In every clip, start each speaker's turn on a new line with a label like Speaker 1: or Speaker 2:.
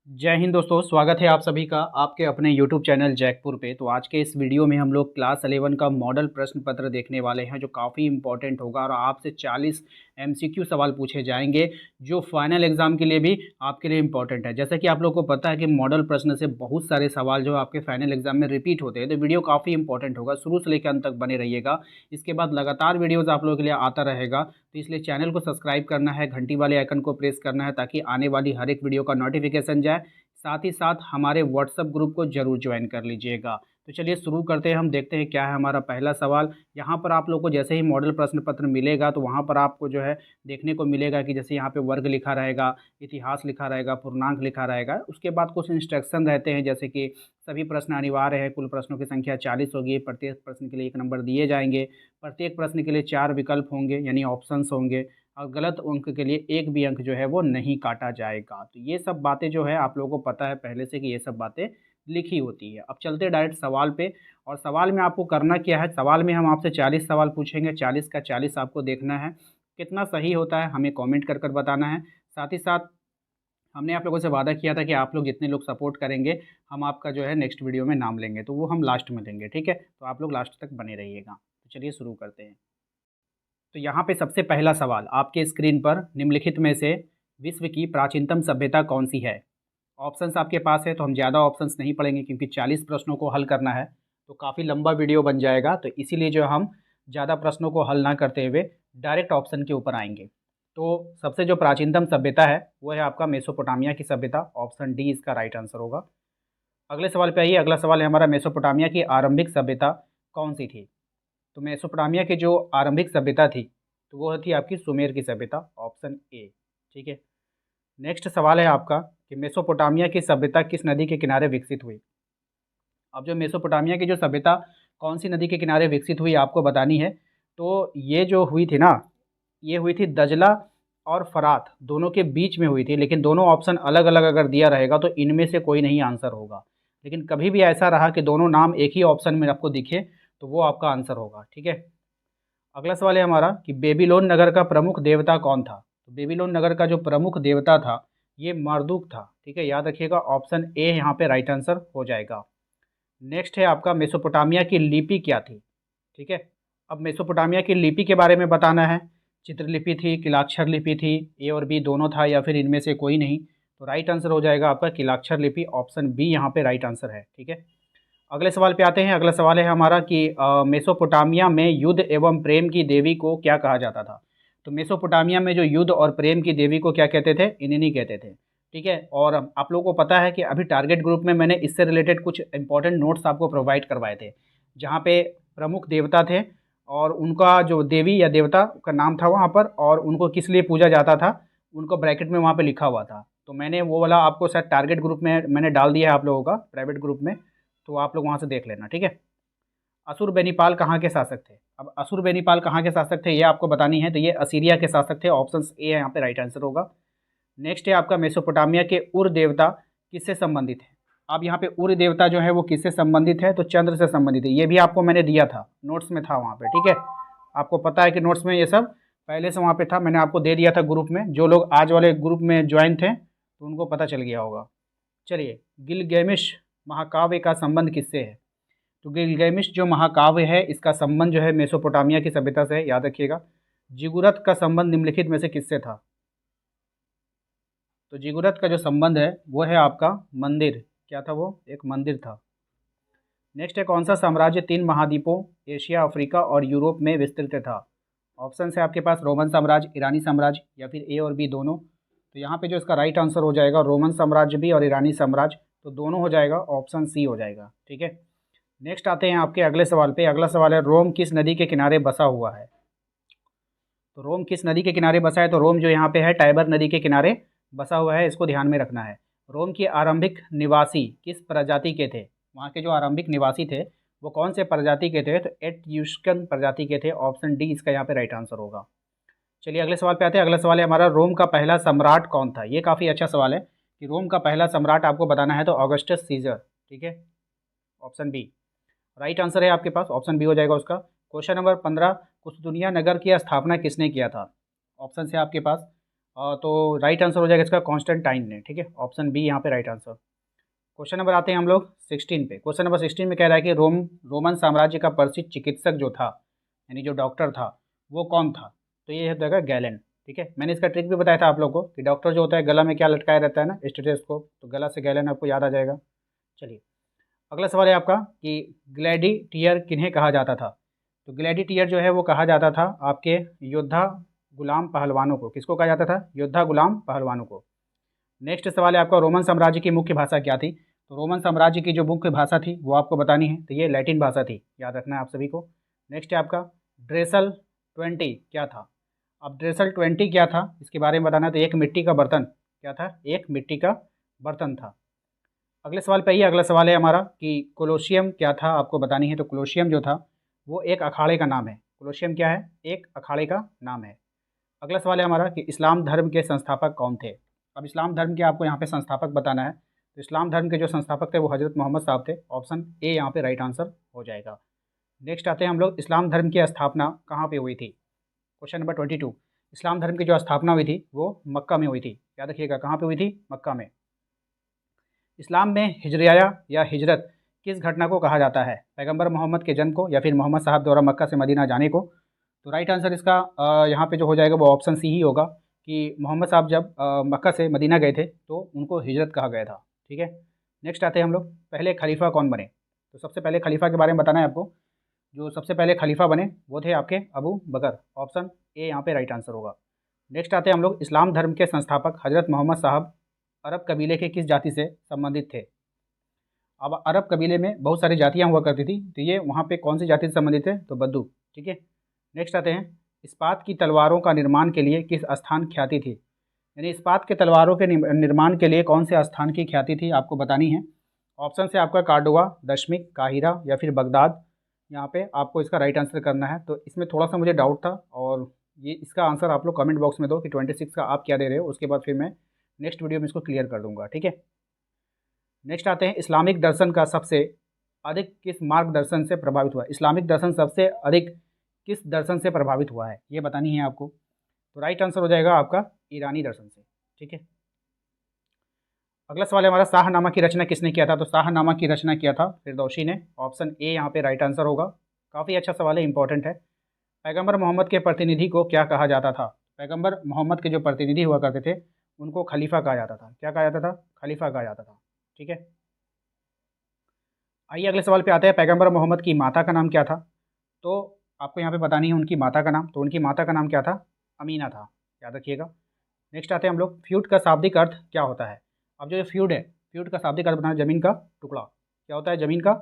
Speaker 1: जय हिंद दोस्तों, स्वागत है आप सभी का आपके अपने यूट्यूब चैनल जैकपुर पे। तो आज के इस वीडियो में हम लोग क्लास 11 का मॉडल प्रश्न पत्र देखने वाले हैं जो काफ़ी इंपॉर्टेंट होगा और आपसे 40 एमसीक्यू सवाल पूछे जाएंगे जो फाइनल एग्जाम के लिए भी आपके लिए इंपॉर्टेंट है। जैसा कि आप लोग को पता है कि मॉडल प्रश्न से बहुत सारे सवाल जो आपके फाइनल एग्जाम में रिपीट होते हैं, तो वीडियो काफ़ी इंपॉर्टेंट होगा, शुरू से लेकर अंत तक बने रहिएगा। इसके बाद लगातार वीडियोज़ आप लोगों के लिए आता रहेगा, तो इसलिए चैनल को सब्सक्राइब करना है, घंटी वाले आइकन को प्रेस करना है ताकि आने वाली हर एक वीडियो का नोटिफिकेशन जाए। साथ ही साथ हमारे व्हाट्सएप ग्रुप को ज़रूर ज्वाइन कर लीजिएगा। तो चलिए शुरू करते हैं, हम देखते हैं क्या है हमारा पहला सवाल। यहाँ पर आप लोग को जैसे ही मॉडल प्रश्न पत्र मिलेगा तो वहाँ पर आपको जो है देखने को मिलेगा कि जैसे यहाँ पे वर्ग लिखा रहेगा, इतिहास लिखा रहेगा, पूर्णांक लिखा रहेगा। उसके बाद कुछ इंस्ट्रक्शन रहते हैं जैसे कि सभी प्रश्न अनिवार्य है, कुल प्रश्नों की संख्या 40 होगी, प्रत्येक प्रश्न के लिए 1 नंबर दिए जाएंगे, प्रत्येक प्रश्न के लिए 4 विकल्प होंगे यानी ऑप्शंस होंगे, और गलत अंक के लिए एक भी अंक जो है वो नहीं काटा जाएगा। तो ये सब बातें जो है आप लोगों को पता है पहले से कि ये सब बातें लिखी होती है। अब चलते डायरेक्ट सवाल पे। और सवाल में आपको करना क्या है, सवाल में हम आपसे 40 सवाल पूछेंगे, 40 का 40 आपको देखना है। कितना सही होता है हमें कमेंट कर कर बताना है। साथ ही साथ हमने आप लोगों से वादा किया था कि आप लोग जितने लोग सपोर्ट करेंगे हम आपका जो है नेक्स्ट वीडियो में नाम लेंगे, तो वो हम लास्ट में लेंगे, ठीक है। तो आप लोग लास्ट तक बने रहिएगा। तो चलिए शुरू करते हैं। तो यहाँ पे सबसे पहला सवाल आपके स्क्रीन पर, निम्नलिखित में से विश्व की प्राचीनतम सभ्यता कौन सी है। ऑप्शंस आपके पास है, तो हम ज़्यादा ऑप्शंस नहीं पढ़ेंगे क्योंकि 40 प्रश्नों को हल करना है तो काफ़ी लंबा वीडियो बन जाएगा। तो इसीलिए जो हम ज़्यादा प्रश्नों को हल ना करते हुए डायरेक्ट ऑप्शन के ऊपर आएंगे। तो सबसे जो प्राचीनतम सभ्यता है वो है आपका मेसोपोटामिया की सभ्यता, ऑप्शन डी इसका राइट आंसर होगा। अगले सवाल पे आइए। अगला सवाल है हमारा, मेसोपोटामिया की आरंभिक सभ्यता कौन सी थी। तो मेसोपोटामिया की जो आरंभिक सभ्यता थी तो वो थी आपकी सुमेर की सभ्यता, ऑप्शन ए, ठीक है। नेक्स्ट सवाल है आपका कि मेसोपोटामिया की सभ्यता किस नदी के किनारे विकसित हुई। अब जो मेसोपोटामिया की जो सभ्यता कौन सी नदी के किनारे विकसित हुई आपको बतानी है। तो ये जो हुई थी ना, ये हुई थी दजला और फरात दोनों के बीच में हुई थी, लेकिन दोनों ऑप्शन अलग अलग अगर दिया रहेगा तो इनमें से कोई नहीं आंसर होगा। लेकिन कभी भी ऐसा रहा कि दोनों नाम एक ही ऑप्शन में आपको दिखे तो वो आपका आंसर होगा, ठीक है। अगला सवाल है हमारा कि बेबीलोन नगर का प्रमुख देवता कौन था। तो बेबीलोन नगर का जो प्रमुख देवता था ये मर्दुक था, ठीक है, याद रखिएगा, ऑप्शन ए यहाँ पे राइट आंसर हो जाएगा। नेक्स्ट है आपका मेसोपोटामिया की लिपि क्या थी, ठीक है। अब मेसोपोटामिया की लिपि के बारे में बताना है। चित्रलिपि थी, किलाक्षर लिपि थी, ए और बी दोनों था या फिर इनमें से कोई नहीं। तो राइट आंसर हो जाएगा आपका किलाक्षर लिपि, ऑप्शन बी यहाँ पे राइट आंसर है, ठीक है। अगले सवाल पे आते हैं। अगला सवाल है हमारा कि मेसोपोटामिया में युद्ध एवं प्रेम की देवी को क्या कहा जाता था। तो मेसोपोटामिया में जो युद्ध और प्रेम की देवी को क्या कहते थे, इन्हीं कहते थे, ठीक है। और आप लोगों को पता है कि अभी टारगेट ग्रुप में मैंने इससे रिलेटेड कुछ इंपॉर्टेंट नोट्स आपको प्रोवाइड करवाए थे जहाँ पे प्रमुख देवता थे और उनका जो देवी या देवता का नाम था वहाँ पर, और उनको किस लिए पूजा जाता था उनको ब्रैकेट में वहाँ पे लिखा हुआ था। तो मैंने वो वाला आपको शायद टारगेट ग्रुप में मैंने डाल दिया है आप लोगों का प्राइवेट ग्रुप में, तो आप लोग वहाँ से देख लेना, ठीक है। असुर बेनीपाल कहाँ के शासक थे। अब असुर बेनीपाल कहाँ के शासक थे ये आपको बतानी है। तो ये असीरिया के शासक थे, ऑप्शन ए यहाँ पे राइट आंसर होगा। नेक्स्ट है आपका मेसोपोटामिया के उर देवता किससे संबंधित है। अब यहाँ पे उर देवता जो है वो किससे संबंधित है, तो चंद्र से संबंधित है। ये भी आपको मैंने दिया था, नोट्स में था वहाँ पे, ठीक है। आपको पता है कि नोट्स में ये सब पहले से वहाँ पे था, मैंने आपको दे दिया था ग्रुप में। जो लोग आज वाले ग्रुप में ज्वाइन थे तो उनको पता चल गया होगा। चलिए, गिलगेमिश महाकाव्य का संबंध किससे है। तो गिलगेमिश जो महाकाव्य है इसका संबंध जो है मेसोपोटामिया की सभ्यता से है, याद रखिएगा। जिगुरत का संबंध निम्नलिखित में से किससे था। तो जिगुरत का जो संबंध है वो है आपका मंदिर, क्या था वो, एक मंदिर था। नेक्स्ट है, कौन सा साम्राज्य 3 महाद्वीपों एशिया, अफ्रीका और यूरोप में विस्तृत था। ऑप्शन है आपके पास रोमन साम्राज्य, ईरानी साम्राज्य या फिर ए और बी दोनों। तो यहाँ पे जो इसका राइट आंसर हो जाएगा रोमन साम्राज्य भी और ईरानी साम्राज्य, तो दोनों हो जाएगा, ऑप्शन सी हो जाएगा, ठीक है। नेक्स्ट आते हैं आपके अगले सवाल पे। अगला सवाल है, रोम किस नदी के किनारे बसा हुआ है। तो रोम किस नदी के किनारे बसा है, तो रोम जो यहाँ पे है टाइबर नदी के किनारे बसा हुआ है, इसको ध्यान में रखना है। रोम के आरंभिक निवासी किस प्रजाति के थे, वहाँ के जो आरंभिक निवासी थे वो कौन से प्रजाति के थे, तो एट्यूस्कन प्रजाति के थे, ऑप्शन डी इसका यहाँ पे राइट आंसर होगा। चलिए अगले सवाल पे आते हैं। अगला सवाल है हमारा, रोम का पहला सम्राट कौन था। ये काफ़ी अच्छा सवाल है कि रोम का पहला सम्राट आपको बताना है, तो ऑगस्टस सीजर, ठीक है, ऑप्शन बी राइट आंसर है आपके पास, ऑप्शन बी हो जाएगा उसका। क्वेश्चन नंबर 15, कुस्तुनिया नगर की स्थापना किसने किया था। ऑप्शन है आपके पास तो राइट आंसर हो जाएगा इसका कॉन्स्टेंटाइन ने। ठीक है, ऑप्शन बी यहाँ पे राइट आंसर। क्वेश्चन नंबर आते हैं हम लोग 16 पे। क्वेश्चन नंबर 16 में कह रहा है कि रोमन साम्राज्य का प्रसिद्ध चिकित्सक जो था, यानी जो डॉक्टर था, वो कौन था? तो ये हो जाएगा गैलन। ठीक है, मैंने इसका ट्रिक भी बताया था आप लोगों को कि डॉक्टर जो होता है गला में क्या लटकाया रहता है ना, स्टेथोस्कोप, तो गला से गैलन आपको याद आ जाएगा। चलिए, अगला सवाल है आपका कि ग्लैडिएटर किन्हें कहा जाता था? तो ग्लैडिएटर जो है वो कहा जाता था आपके योद्धा गुलाम पहलवानों को। किसको कहा जाता था? योद्धा गुलाम पहलवानों को। नेक्स्ट सवाल है आपका रोमन साम्राज्य की मुख्य भाषा क्या थी? तो रोमन साम्राज्य की जो मुख्य भाषा थी वो आपको बतानी है, तो ये लैटिन भाषा थी, याद रखना है आप सभी को। नेक्स्ट है आपका ड्रेसल 20 क्या था? अब ड्रेसल 20 क्या था इसके बारे में बताना है, तो एक मिट्टी का बर्तन क्या था? एक मिट्टी का बर्तन था। अगले सवाल पे आइए। अगला सवाल है हमारा कि कोलोशियम क्या था, आपको बतानी है। तो कोलोशियम जो था वो एक अखाड़े का नाम है। कोलोशियम क्या है? एक अखाड़े का नाम है। अगला सवाल है हमारा कि इस्लाम धर्म के संस्थापक कौन थे? अब इस्लाम धर्म के आपको यहाँ पे संस्थापक बताना है। तो इस्लाम धर्म के जो संस्थापक थे वो हज़रत मोहम्मद साहब थे। ऑप्शन ए यहाँ पे राइट आंसर हो जाएगा। नेक्स्ट आते हैं हम लोग, इस्लाम धर्म की स्थापना कहाँ पे हुई थी? Question number 22। इस्लाम धर्म की जो स्थापना हुई थी वो मक्का में हुई थी। याद रखिएगा, कहाँ पे हुई थी? मक्का में। इस्लाम में हिजरिया या हिजरत किस घटना को कहा जाता है? पैगंबर मोहम्मद के जन्म को, या फिर मोहम्मद साहब द्वारा मक्का से मदीना जाने को? तो राइट आंसर इसका यहाँ पे जो हो जाएगा वो ऑप्शन सी ही होगा कि मोहम्मद साहब जब मक्का से मदीना गए थे तो उनको हिजरत कहा गया था। ठीक है, नेक्स्ट आते हैं हम लोग, पहले खलीफा कौन बने? तो सबसे पहले खलीफा के बारे में बताना है आपको। जो सबसे पहले खलीफा बने वो थे आपके अबू बकर। ऑप्शन ए यहाँ पे राइट आंसर होगा। नेक्स्ट आते हैं हम लोग, इस्लाम धर्म के संस्थापक हज़रत मोहम्मद साहब अरब कबीले के किस जाति से संबंधित थे? अब अरब कबीले में बहुत सारी जातियाँ हुआ करती थी, तो ये वहाँ पे कौन सी जाति से संबंधित है? तो बद्दू। ठीक है, नेक्स्ट आते हैं, इस्पात की तलवारों का निर्माण के लिए किस स्थान ख्याति थी? यानी इस्पात के तलवारों के निर्माण के लिए कौन से स्थान की ख्याति थी, आपको बतानी है। ऑप्शन से आपका कार्डोवा, दशमिक, काहिरा या फिर बगदाद। यहाँ पे आपको इसका राइट आंसर करना है। तो इसमें थोड़ा सा मुझे डाउट था, और ये इसका आंसर आप लोग कमेंट बॉक्स में दो कि 26 का आप क्या दे रहे हो, उसके बाद फिर मैं नेक्स्ट वीडियो में इसको क्लियर कर दूँगा। ठीक है, नेक्स्ट आते हैं, इस्लामिक दर्शन का सबसे अधिक किस मार्गदर्शन से प्रभावित हुआ है? इस्लामिक दर्शन सबसे अधिक किस दर्शन से प्रभावित हुआ है, ये बतानी है आपको। तो राइट आंसर हो जाएगा आपका ईरानी दर्शन से। ठीक है, अगला सवाल है हमारा, शाहनामा की रचना किसने किया था? तो शाहनामा की रचना किया था फिरदौसी ने। ऑप्शन ए यहाँ पे राइट आंसर होगा। काफ़ी अच्छा सवाल है, इंपॉर्टेंट है। पैगंबर मोहम्मद के प्रतिनिधि को क्या कहा जाता था? पैगंबर मोहम्मद के जो प्रतिनिधि हुआ करते थे उनको खलीफा कहा जाता था। क्या कहा जाता था? खलीफा कहा जाता था। ठीक है, आइए अगले सवाल पे आते हैं, पैगंबर मोहम्मद की माता का नाम क्या था? तो आपको यहाँ पे बतानी है उनकी माता का नाम। तो उनकी माता का नाम क्या था? अमीना था, याद रखिएगा। नेक्स्ट आते हैं हम लोग, फ्यूड का शाब्दिक अर्थ क्या होता है? अब जो फ्यूड है, फ्यूड का शाब्दिक अर्थ बताना, ज़मीन का टुकड़ा। क्या होता है? ज़मीन का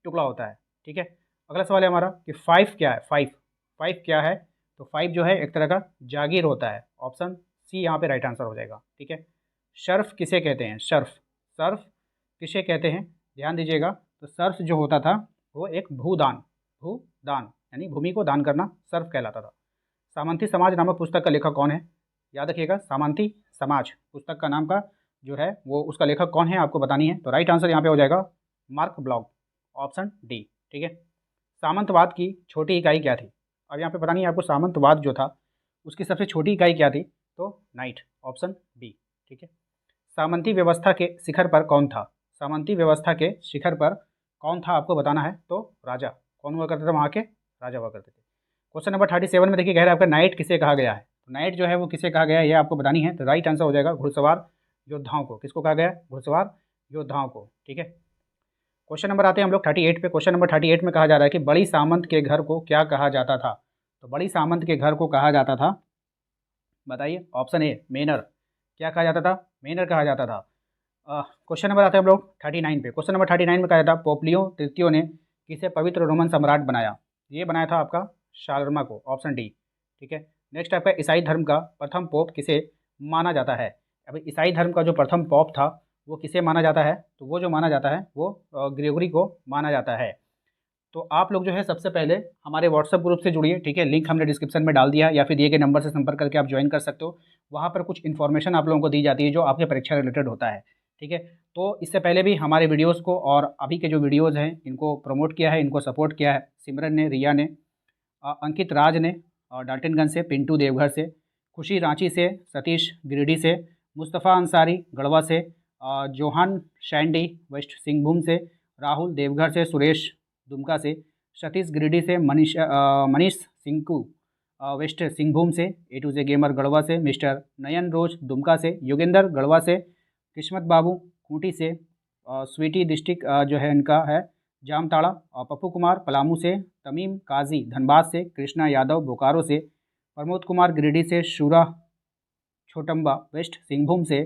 Speaker 1: टुकड़ा होता है। ठीक है, अगला सवाल है हमारा कि फाइव क्या है? फाइव, फाइव क्या है? तो फाइव जो है एक तरह का जागीर होता है। ऑप्शन सी यहाँ पे राइट आंसर हो जाएगा। ठीक है, शर्फ किसे कहते हैं? शर्फ, सर्फ किसे कहते हैं? ध्यान दीजिएगा। तो सर्फ जो होता था वो एक भूदान, भूदान यानी भूमि को दान करना सर्फ कहलाता था। सामंती समाज नामक पुस्तक का लेखक कौन है? याद रखिएगा, सामंती समाज पुस्तक का नाम का जो है वो उसका लेखक कौन है, आपको बतानी है। तो राइट आंसर यहाँ पे हो जाएगा मार्क ब्लॉक। Option D. ठीक है, सामंतवाद की छोटी इकाई क्या थी? अब यहाँ पे बतानी है आपको, सामंतवाद जो था उसकी सबसे छोटी इकाई क्या थी? तो नाइट। Option B. ठीक है, सामंती व्यवस्था के शिखर पर कौन था? सामंती व्यवस्था के शिखर पर कौन था, आपको बताना है। तो राजा। कौन हुआ करते थे वहाँ के? राजा हुआ करते थे। क्वेश्चन नंबर 37 में देखिए, कह रहा है आपका नाइट किसे कहा गया है? तो नाइट जो है वो किसे कहा गया है ये आपको बतानी है। तो राइट आंसर हो जाएगा घुड़सवार योद्धाओं को। किसको कहा गया है? घुड़सवार योद्धाओं को। ठीक है, क्वेश्चन नंबर आते हैं हम लोग 38 पे। क्वेश्चन नंबर 38 में कहा जा रहा है कि बड़ी सामंत के घर को क्या कहा जाता था? तो बड़ी सामंत के घर को कहा जाता था, बताइए। ऑप्शन ए मेनर। क्या कहा जाता था? मेनर कहा जाता था। क्वेश्चन नंबर आते हैं हम लोग 39 पे। क्वेश्चन नंबर 39 में कहा जाता है पोप्लियो तृतीय ने किसे पवित्र रोमन सम्राट बनाया? ये बनाया था आपका शार्लमा को। Option D. ठीक है, नेक्स्ट आपका ईसाई धर्म का प्रथम पोप किसे माना जाता है? अभी ईसाई धर्म का जो प्रथम पोप था वो किसे माना जाता है? तो वो जो माना जाता है वो ग्रेगोरी को माना जाता है। तो आप लोग जो है सबसे पहले हमारे व्हाट्सएप ग्रुप से जुड़िए। ठीक है, लिंक हमने डिस्क्रिप्शन में डाल दिया है, या फिर दिए गए नंबर से संपर्क करके आप ज्वाइन कर सकते हो। वहाँ पर कुछ इन्फॉर्मेशन आप लोगों को दी जाती है जो आपके परीक्षा रिलेटेड होता है। ठीक है, तो इससे पहले भी हमारे वीडियोज़ को और अभी के जो वीडियोज़ हैं इनको प्रमोट किया है, इनको सपोर्ट किया है सिमरन ने, रिया ने, अंकित राज ने, और डाल्टनगंज से पिंटू देवघर से, खुशी रांची से, सतीश गिरिडीह से, मुस्तफ़ा अंसारी गढ़वा से, जोहान शैंडी वेस्ट सिंहभूम से, राहुल देवघर से, सुरेश दुमका से, सतीश गिरिडीह से, मनीष सिंकू वेस्ट सिंहभूम से, ए टू जे गेमर गढ़वा से, मिस्टर नयन रोज दुमका से, योगेंद्र गढ़वा से, किस्मत बाबू खूंटी से, स्वीटी डिस्ट्रिक्ट जो है इनका है जामताड़ा, पप्पू कुमार पलामू से, तमीम काजी धनबाद से, कृष्णा यादव बोकारो से, प्रमोद कुमार गिरिडीह से, शूरा छोटम्बा वेस्ट सिंहभूम से,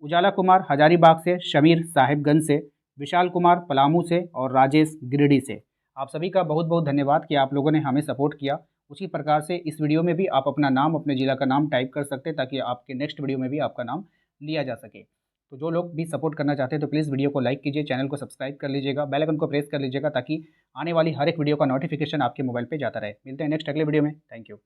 Speaker 1: उजाला कुमार हजारीबाग से, शमीर साहिबगंज से, विशाल कुमार पलामू से और राजेश गिरिडीह से। आप सभी का बहुत बहुत धन्यवाद कि आप लोगों ने हमें सपोर्ट किया। उसी प्रकार से इस वीडियो में भी आप अपना नाम, अपने ज़िला का नाम टाइप कर सकते हैं ताकि आपके नेक्स्ट वीडियो में भी आपका नाम लिया जा सके। तो जो लोग भी सपोर्ट करना चाहते हैं तो प्लीज़ वीडियो को लाइक कीजिए, चैनल को सब्सक्राइब कर लीजिएगा, बेल आइकन को प्रेस कर लीजिएगा ताकि आने वाली हर एक वीडियो का नोटिफिकेशन आपके मोबाइल पे जाता रहे। मिलते हैं नेक्स्ट अगले वीडियो में। Thank you.